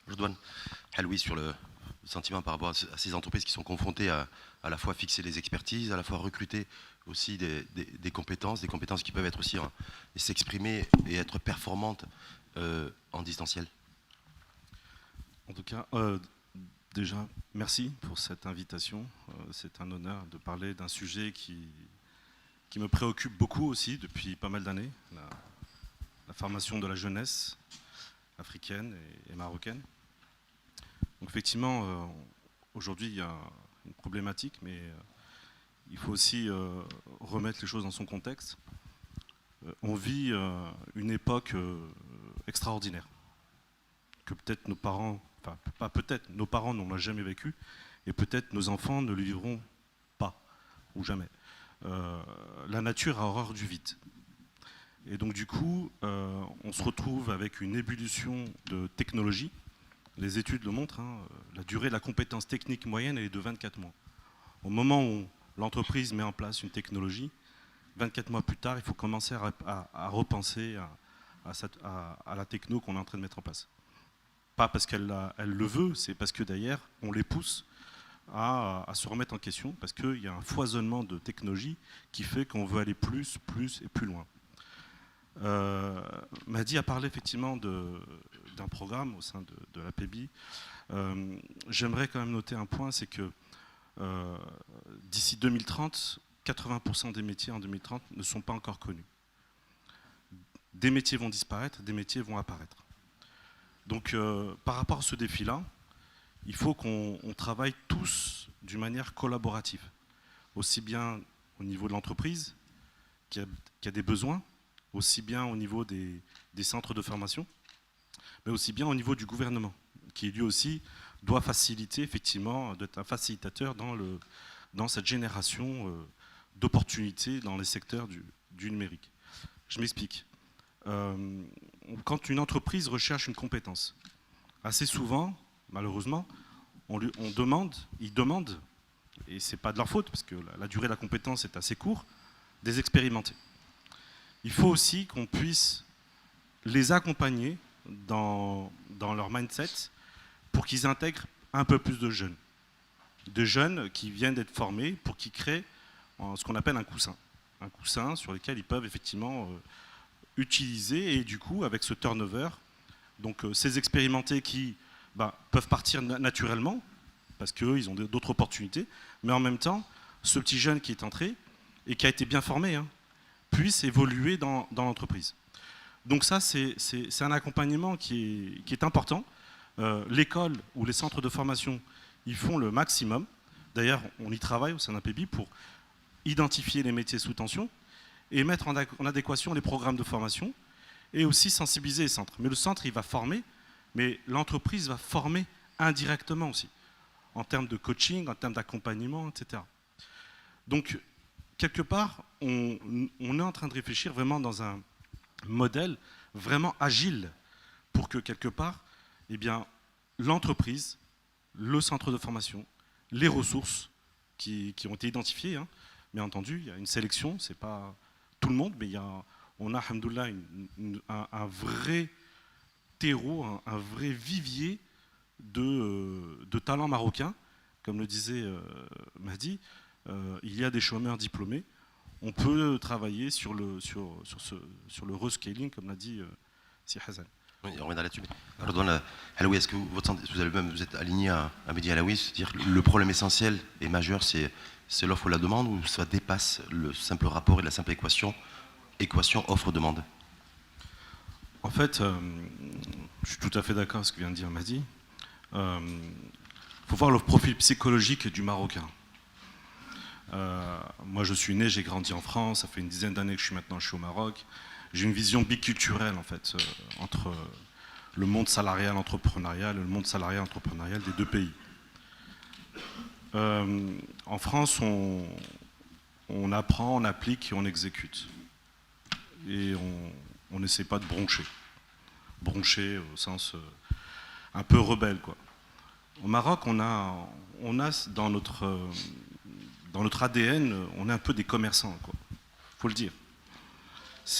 Redouane Haloui sur le sentiment par rapport à ces entreprises qui sont confrontées à la fois fixer les expertises, à la fois recruter aussi des compétences qui peuvent être aussi s'exprimer et être performantes en distanciel. En tout cas, déjà, merci pour cette invitation. C'est un honneur de parler d'un sujet qui me préoccupe beaucoup aussi depuis pas mal d'années, la formation de la jeunesse africaine et marocaine. Donc effectivement, aujourd'hui, il y a une problématique, mais il faut aussi remettre les choses dans son contexte. On vit une époque extraordinaire, que peut-être nos parents, enfin pas peut-être, nos parents n'ont jamais vécu, et peut-être nos enfants ne le vivront pas, ou jamais. La nature a horreur du vide. Et donc du coup, on se retrouve avec une ébullition de technologie. Les études le montrent, hein, la durée de la compétence technique moyenne elle est de 24 mois. Au moment où l'entreprise met en place une technologie, 24 mois plus tard, il faut commencer à repenser à la techno qu'on est en train de mettre en place. Pas parce qu'elle le veut, c'est parce que d'ailleurs, on les pousse à se remettre en question, parce qu'il y a un foisonnement de technologies qui fait qu'on veut aller plus et plus loin. Mahdi a parlé effectivement d'un programme au sein de la PEBI. J'aimerais quand même noter un point, c'est que d'ici 2030, 80% des métiers en 2030 ne sont pas encore connus. Des métiers vont disparaître, des métiers vont apparaître. Donc par rapport à ce défi-là, il faut qu'on travaille tous d'une manière collaborative, aussi bien au niveau de l'entreprise qui a des besoins, aussi bien au niveau des centres de formation, mais aussi bien au niveau du gouvernement, qui lui aussi doit faciliter, effectivement, d'être un facilitateur dans cette génération d'opportunités dans les secteurs du numérique. Je m'explique. Quand une entreprise recherche une compétence, assez souvent, malheureusement, il demande, et ce n'est pas de leur faute, parce que la durée de la compétence est assez courte, des expérimentés. Il faut aussi qu'on puisse les accompagner dans leur mindset pour qu'ils intègrent un peu plus de jeunes qui viennent d'être formés pour qu'ils créent ce qu'on appelle un coussin sur lequel ils peuvent effectivement utiliser, et du coup avec ce turnover, donc ces expérimentés qui peuvent partir naturellement parce qu'ils ont d'autres opportunités, mais en même temps ce petit jeune qui est entré et qui a été bien formé puisse évoluer dans l'entreprise. Donc ça, c'est un accompagnement qui est important. L'école ou les centres de formation, ils font le maximum. D'ailleurs, on y travaille au sein d'un PEBI pour identifier les métiers sous tension et mettre en adéquation les programmes de formation et aussi sensibiliser les centres. Mais le centre, il va former, mais l'entreprise va former indirectement aussi, en termes de coaching, en termes d'accompagnement, etc. Donc, quelque part, on est en train de réfléchir vraiment dans un modèle vraiment agile pour que, quelque part, eh bien, l'entreprise, le centre de formation, les ressources qui ont été identifiées, bien entendu, il y a une sélection, c'est pas tout le monde, mais on a, alhamdoulilah, un vrai terreau, un vrai vivier de talents marocains. Comme le disait Mahdi, il y a des chômeurs diplômés. On peut travailler sur le rescaling, comme l'a dit Si Hassan. Oui, on reviendra là-dessus. Redouane Haloui, est-ce que vous êtes aligné à Mahdi Haloui, c'est-à-dire que le problème essentiel et majeur, c'est l'offre ou la demande, ou ça dépasse le simple rapport et la simple équation offre-demande? En fait, je suis tout à fait d'accord avec ce que vient de dire Mahdi. Il faut voir le profil psychologique du Marocain. Moi, je suis né, j'ai grandi en France, ça fait une dizaine d'années que je suis au Maroc. J'ai une vision biculturelle, en fait, entre le monde salarial entrepreneurial et le monde salarial entrepreneurial des deux pays. En France, on apprend, on applique et on exécute. Et on n'essaie pas de broncher. Broncher au sens un peu rebelle, quoi. Au Maroc, on a dans notre ADN, on est un peu des commerçants, quoi. Faut le dire.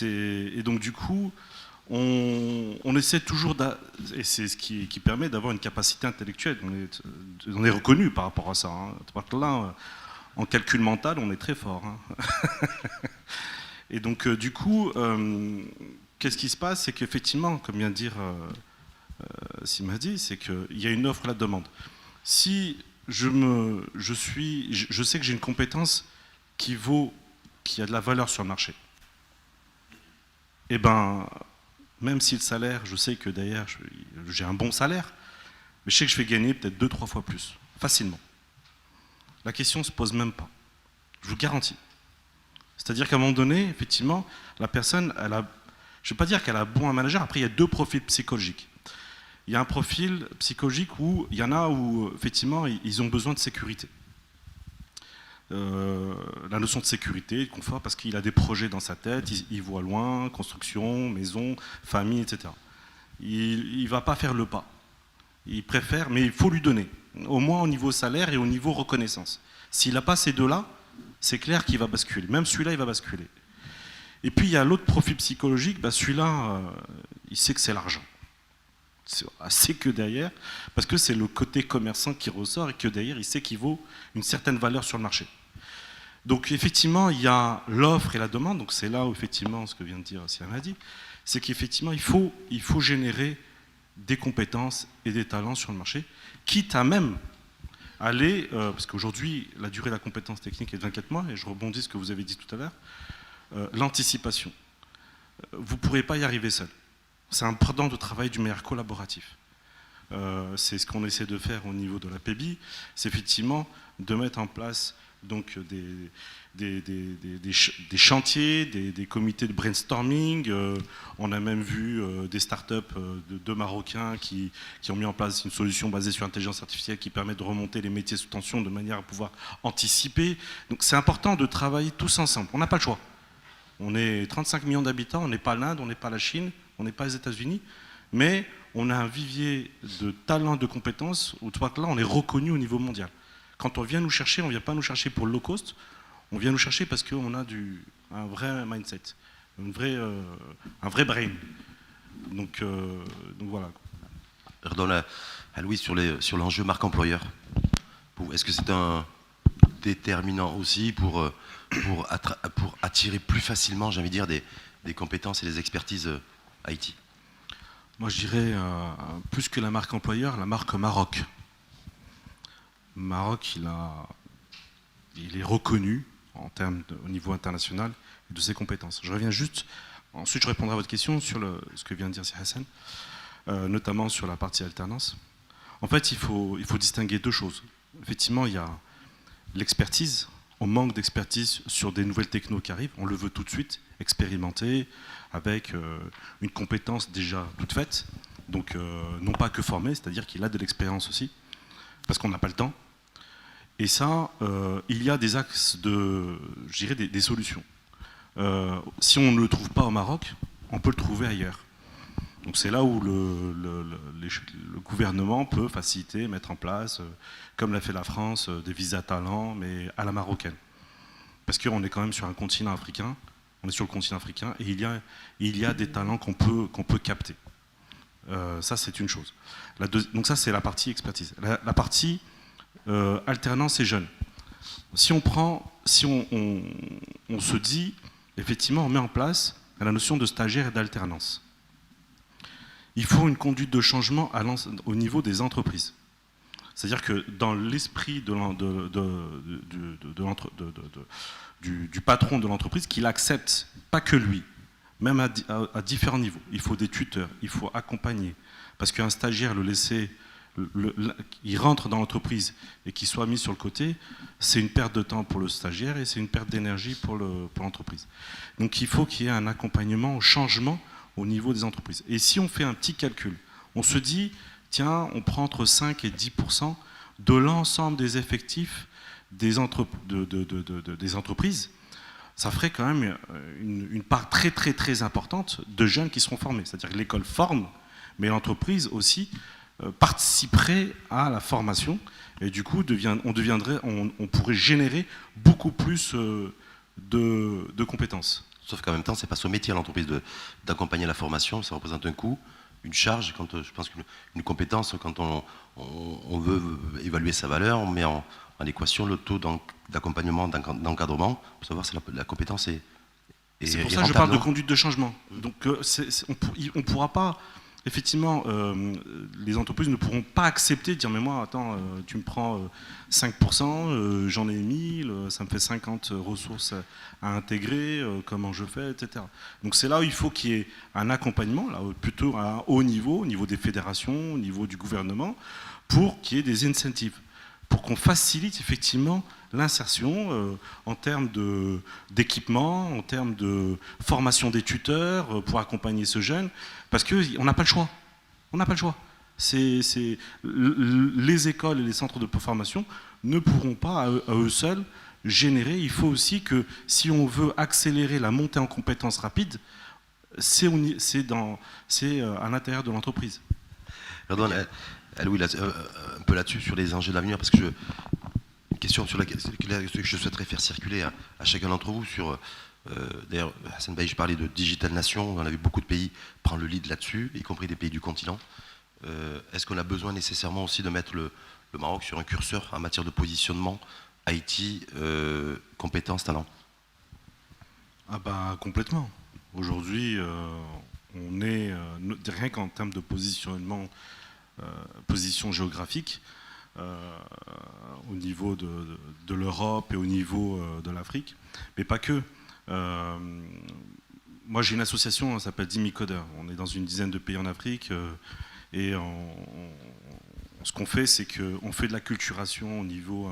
Et donc du coup, on essaie toujours, et c'est ce qui permet d'avoir une capacité intellectuelle. On est reconnu par rapport à ça. Hein. Là, en calcul mental, on est très fort. Hein. Et donc, du coup, qu'est-ce qui se passe? C'est qu'effectivement, comme vient de dire Simadi, c'est qu'il y a une offre et la demande. Si je sais que j'ai une compétence qui a de la valeur sur le marché, et ben, même si le salaire, je sais que derrière, j'ai un bon salaire, mais je sais que je vais gagner peut-être 2-3 fois plus, facilement. La question ne se pose même pas. Je vous garantis. C'est-à-dire qu'à un moment donné, effectivement, la personne, je ne vais pas dire qu'elle a bon un manager, après il y a deux profils psychologiques. Il y a un profil psychologique où il y en a où, effectivement, ils ont besoin de sécurité. La notion de sécurité, de confort, parce qu'il a des projets dans sa tête, il voit loin, construction, maison, famille, etc. Il ne va pas faire le pas. Il préfère, mais il faut lui donner, au moins au niveau salaire et au niveau reconnaissance. S'il n'a pas ces deux-là, c'est clair qu'il va basculer. Même celui-là, il va basculer. Et puis, il y a l'autre profil psychologique, celui-là, il sait que c'est l'argent. C'est que derrière, parce que c'est le côté commerçant qui ressort et que derrière, il sait qu'il vaut une certaine valeur sur le marché. Donc effectivement, il y a l'offre et la demande, donc c'est là où effectivement, ce que vient de dire Siamadi, c'est qu'effectivement, il faut générer des compétences et des talents sur le marché, quitte à même aller, parce qu'aujourd'hui, la durée de la compétence technique est de 24 mois, et je rebondis sur ce que vous avez dit tout à l'heure, l'anticipation. Vous ne pourrez pas y arriver seul. C'est un pendant de travail du meilleur collaboratif. C'est ce qu'on essaie de faire au niveau de la PEBI, c'est effectivement de mettre en place donc des chantiers, des comités de brainstorming. On a même vu des startups de Marocains qui ont mis en place une solution basée sur l'intelligence artificielle qui permet de remonter les métiers sous tension de manière à pouvoir anticiper. Donc c'est important de travailler tous ensemble. On n'a pas le choix. On est 35 millions d'habitants, on n'est pas l'Inde, on n'est pas la Chine, on n'est pas les États-Unis, mais on a un vivier de talents, de compétences, où là, on est reconnu au niveau mondial. Quand on vient nous chercher, on ne vient pas nous chercher pour le low cost, on vient nous chercher parce qu'on a un vrai mindset, un vrai brain. Donc voilà. Redonne à Louis sur l'enjeu marque employeur. Est-ce que c'est un déterminant aussi pour attirer plus facilement, j'ai envie de dire, des compétences et des expertises IT? Moi, je dirais, plus que la marque employeur, la marque Maroc. Maroc, il est reconnu au niveau international de ses compétences. Je reviens juste, ensuite je répondrai à votre question sur ce que vient de dire Hassan, notamment sur la partie alternance. En fait, il faut distinguer deux choses. Effectivement, il y a l'expertise. On manque d'expertise sur des nouvelles technos qui arrivent. On le veut tout de suite, expérimenter, avec une compétence déjà toute faite. Donc, non pas que formée, c'est-à-dire qu'il a de l'expérience aussi, parce qu'on n'a pas le temps. Et ça, il y a des axes je dirais, des solutions. Si on ne le trouve pas au Maroc, on peut le trouver ailleurs. Donc c'est là où le gouvernement peut faciliter, mettre en place, comme l'a fait la France, des visas talents, mais à la marocaine. Parce qu'on est quand même sur un continent africain, on est sur le continent africain, et il y a des talents qu'on peut capter. Ça, c'est une chose. Donc ça, c'est la partie expertise. La partie alternance et jeunes. Si on se dit, effectivement, on met en place la notion de stagiaire et d'alternance. Il faut une conduite de changement au niveau des entreprises. C'est-à-dire que dans l'esprit du patron de l'entreprise, qu'il accepte, pas que lui, même à différents niveaux. Il faut des tuteurs, il faut accompagner. Parce qu'un stagiaire, il rentre dans l'entreprise et qu'il soit mis sur le côté, c'est une perte de temps pour le stagiaire et c'est une perte d'énergie pour l'entreprise. Donc il faut qu'il y ait un accompagnement au changement au niveau des entreprises. Et si on fait un petit calcul, on se dit, tiens, on prend entre 5 et 10% de l'ensemble des effectifs des entreprises, ça ferait quand même une part très très très importante de jeunes qui seront formés. C'est-à-dire que l'école forme, mais l'entreprise aussi participerait à la formation et du coup on pourrait générer beaucoup plus de compétences. Sauf qu'en même temps, c'est pas son métier à l'entreprise d'accompagner la formation, ça représente un coût, une charge. Quand je pense qu'une compétence, quand on veut évaluer sa valeur, on met en équation le taux d'accompagnement, d'encadrement, pour savoir si la compétence est c'est pour ça que je parle de conduite de changement. Donc on ne pourra pas, effectivement, les entreprises ne pourront pas accepter de dire mais moi, attends, tu me prends 5%, j'en ai 1000, ça me fait 50 ressources à intégrer, comment je fais, etc. Donc c'est là où il faut qu'il y ait un accompagnement, là, plutôt à un haut niveau, au niveau des fédérations, au niveau du gouvernement, pour qu'il y ait des incentives, pour qu'on facilite effectivement l'insertion en termes d'équipement, en termes de formation des tuteurs pour accompagner ce jeune, parce qu'on n'a pas le choix. On n'a pas le choix. Les écoles et les centres de formation ne pourront pas à eux seuls générer. Il faut aussi que si on veut accélérer la montée en compétences rapide, c'est à l'intérieur de l'entreprise. Pardon, Louis, un peu là-dessus, sur les enjeux d'avenir, parce que une question sur laquelle je souhaiterais faire circuler à chacun d'entre vous sur. D'ailleurs, Hassan Baïch parlait de Digital Nation, on a vu beaucoup de pays prendre le lead là-dessus, y compris des pays du continent. Est-ce qu'on a besoin nécessairement aussi de mettre le Maroc sur un curseur en matière de positionnement, IT, compétences, talents? Ah bah complètement. Aujourd'hui, on est, rien qu'en termes de positionnement, position géographique, au niveau de l'Europe et au niveau de l'Afrique, mais pas que. Moi j'ai une association, ça s'appelle Dimicoder. On est dans une dizaine de pays en Afrique et ce qu'on fait, c'est qu'on fait de la culturation au niveau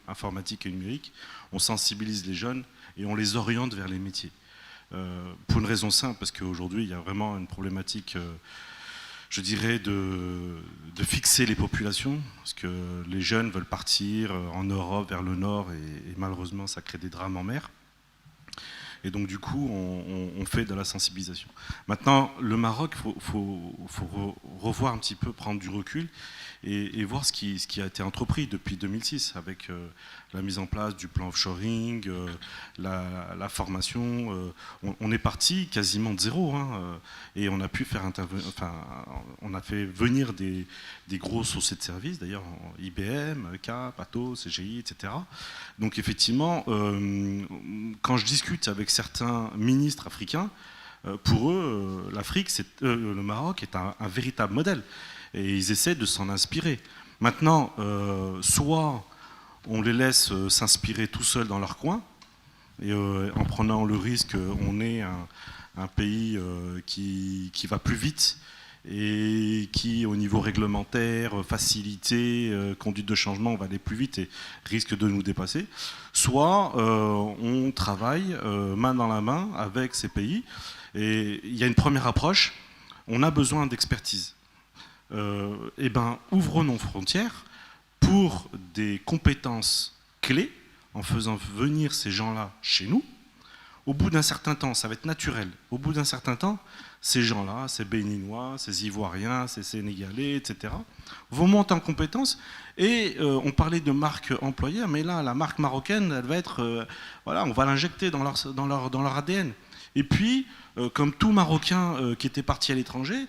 informatique et numérique. On sensibilise les jeunes et on les oriente vers les métiers. Pour une raison simple, parce qu'aujourd'hui il y a vraiment une problématique, je dirais, de fixer les populations, parce que les jeunes veulent partir en Europe, vers le nord, et malheureusement ça crée des drames en mer. Et donc du coup, on fait de la sensibilisation. Maintenant, le Maroc, il faut revoir un petit peu, prendre du recul et voir ce qui a été entrepris depuis 2006 avec la mise en place du plan offshoring, la formation. On est parti quasiment de zéro, hein, et on a pu faire on a fait venir des grosses sociétés de services, d'ailleurs IBM, Cap, Atos, CGI, etc. Donc effectivement, quand je discute avec certains ministres africains, pour eux, le Maroc est un véritable modèle. Et ils essaient de s'en inspirer. Maintenant, soit on les laisse s'inspirer tout seuls dans leur coin, et en prenant le risque, on est un pays qui va plus vite et qui, au niveau réglementaire, facilité, conduite de changement, on va aller plus vite et risque de nous dépasser. Soit on travaille main dans la main avec ces pays. Et il y a une première approche, on a besoin d'expertise. Ouvrons nos frontières pour des compétences clés en faisant venir ces gens-là chez nous. Au bout d'un certain temps, ça va être naturel. Au bout d'un certain temps, ces gens-là, ces Béninois, ces Ivoiriens, ces Sénégalais, etc., vont monter en compétences. Et on parlait de marque employeur, mais là, la marque marocaine, elle va être, on va l'injecter dans leur ADN. Et puis, comme tout Marocain qui était parti à l'étranger,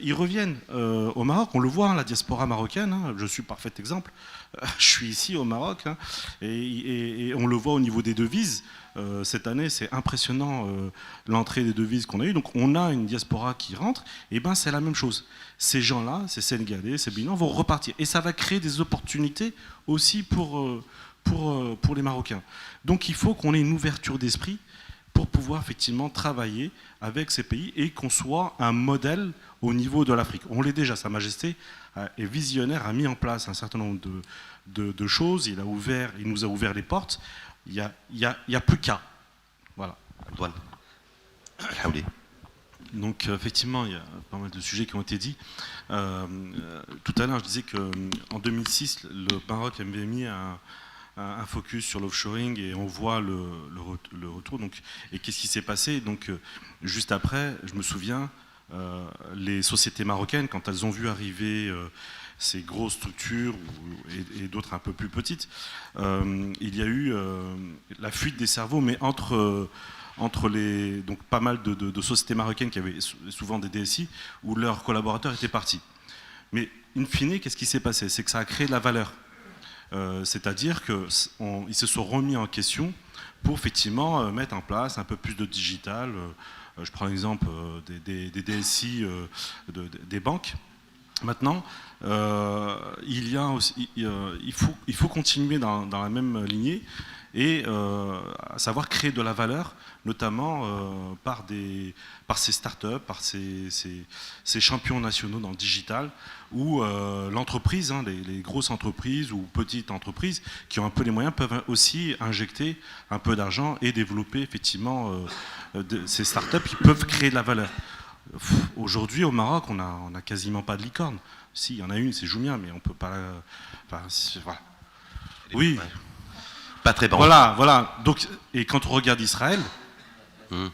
ils reviennent au Maroc. On le voit, hein, la diaspora marocaine, hein, je suis parfait exemple. Je suis ici au Maroc, hein, et on le voit au niveau des devises. Cette année, c'est impressionnant l'entrée des devises qu'on a eues. Donc on a une diaspora qui rentre, et c'est la même chose. Ces gens-là, ces Sénégalais, ces Béninois vont repartir. Et ça va créer des opportunités aussi pour les Marocains. Donc il faut qu'on ait une ouverture d'esprit pour pouvoir effectivement travailler avec ces pays et qu'on soit un modèle au niveau de l'Afrique. On l'est déjà, Sa Majesté est visionnaire, a mis en place un certain nombre de choses, il nous a ouvert les portes, il y a plus qu'à. Voilà. Antoine. Donc effectivement, il y a pas mal de sujets qui ont été dits. Tout à l'heure, je disais qu'en 2006, le Maroc avait mis un focus sur l'offshoring et on voit le retour. Donc, et qu'est-ce qui s'est passé? Donc, juste après, je me souviens, les sociétés marocaines, quand elles ont vu arriver ces grosses structures et d'autres un peu plus petites, il y a eu la fuite des cerveaux, mais entre entre donc pas mal de sociétés marocaines qui avaient souvent des DSI où leurs collaborateurs étaient partis. Mais in fine, qu'est-ce qui s'est passé? C'est que ça a créé de la valeur. C'est-à-dire qu'ils se sont remis en question pour effectivement mettre en place un peu plus de digital. Je prends l'exemple des DSI des banques. Maintenant, il faut continuer dans la même lignée et à savoir créer de la valeur, notamment par ces startups, par ces champions nationaux dans le digital, où l'entreprise, les grosses entreprises ou petites entreprises qui ont un peu les moyens peuvent aussi injecter un peu d'argent et développer effectivement ces startups qui peuvent créer de la valeur. Aujourd'hui, au Maroc, on n'a quasiment pas de licorne. Si, il y en a une, c'est Joumia, mais on peut pas. Enfin, voilà. Oui. Pas très bon. Voilà. Donc, et quand on regarde Israël, il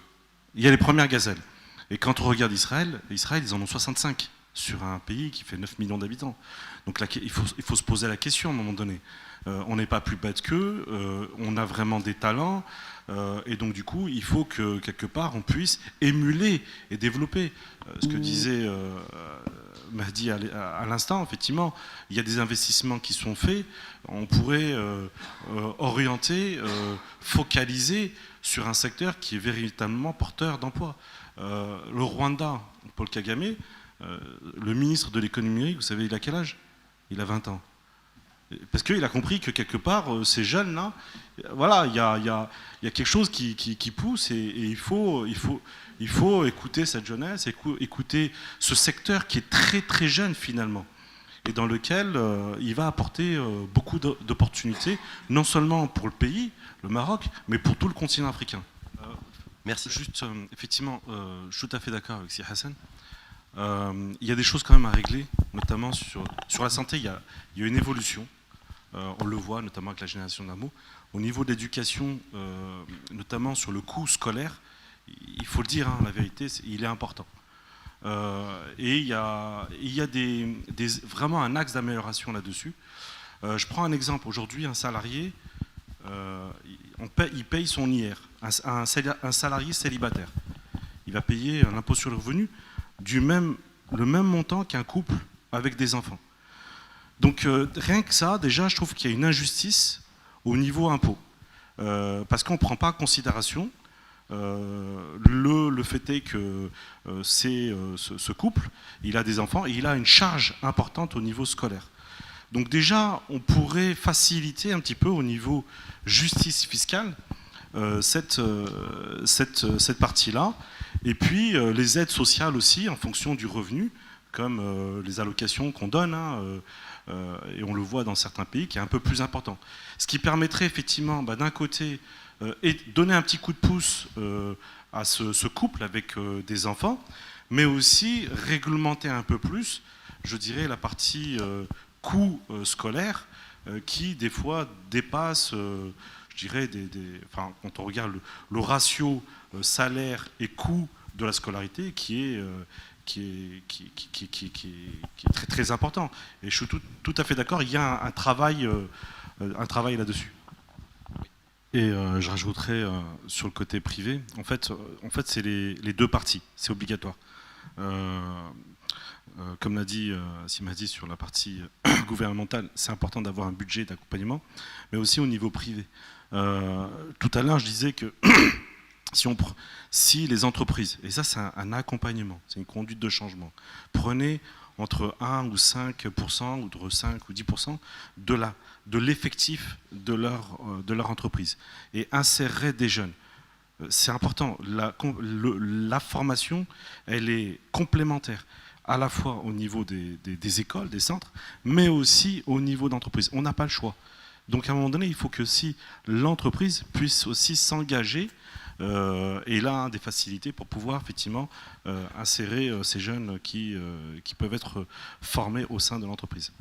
y a les premières gazelles. Et quand on regarde Israël, ils en ont 65 sur un pays qui fait 9 millions d'habitants. Donc là, il faut se poser la question à un moment donné. On n'est pas plus bête qu'eux, on a vraiment des talents, et donc du coup, il faut que quelque part on puisse émuler et développer. Ce que disait Mahdi à l'instant, effectivement, il y a des investissements qui sont faits, on pourrait orienter, focaliser sur un secteur qui est véritablement porteur d'emploi. Le Rwanda, Paul Kagame, le ministre de l'économie numérique, vous savez, il a quel âge? Il a 20 ans. Parce qu'il a compris que quelque part, ces jeunes-là, voilà, il y a quelque chose qui pousse et il faut écouter cette jeunesse, écouter ce secteur qui est très très jeune finalement et dans lequel il va apporter beaucoup d'opportunités, non seulement pour le pays, le Maroc, mais pour tout le continent africain. Merci. Juste, effectivement, je suis tout à fait d'accord avec Si Hassan. Il y a des choses quand même à régler, notamment sur la santé, il y a une évolution. On le voit notamment avec la génération d'Amo. Au niveau de l'éducation, notamment sur le coût scolaire, il faut le dire, la vérité, il est important. Et il y a vraiment un axe d'amélioration là-dessus. Je prends un exemple. Aujourd'hui, un salarié, il paye son IR. Un salarié célibataire, il va payer l'impôt sur le revenu le même montant qu'un couple avec des enfants. Donc rien que ça, déjà, je trouve qu'il y a une injustice au niveau impôt. Parce qu'on ne prend pas en considération le fait est que ce couple, il a des enfants et il a une charge importante au niveau scolaire. Donc déjà, on pourrait faciliter un petit peu au niveau justice fiscale cette partie-là. Et puis les aides sociales aussi, en fonction du revenu, comme les allocations qu'on donne, et on le voit dans certains pays, qui est un peu plus important. Ce qui permettrait effectivement, d'un côté, donner un petit coup de pouce à ce couple avec des enfants, mais aussi réglementer un peu plus, je dirais, la partie coût scolaire, qui des fois dépasse, je dirais, quand on regarde le ratio salaire et coût de la scolarité, qui est très très important. Et je suis tout à fait d'accord, il y a un travail là-dessus. Et je rajouterais sur le côté privé, en fait c'est les deux parties, c'est obligatoire. Comme l'a dit Simadi sur la partie gouvernementale, c'est important d'avoir un budget d'accompagnement, mais aussi au niveau privé. Tout à l'heure, je disais que si les entreprises, et ça c'est un accompagnement, c'est une conduite de changement, prenez entre 1 ou 5% ou entre 5 ou 10% de l'effectif de leur entreprise et inséreraient des jeunes. C'est important, la formation, elle est complémentaire, à la fois au niveau des écoles, des centres, mais aussi au niveau d'entreprise. On n'a pas le choix. Donc à un moment donné, il faut que si l'entreprise puisse aussi s'engager, et là, des facilités pour pouvoir effectivement insérer ces jeunes qui peuvent être formés au sein de l'entreprise.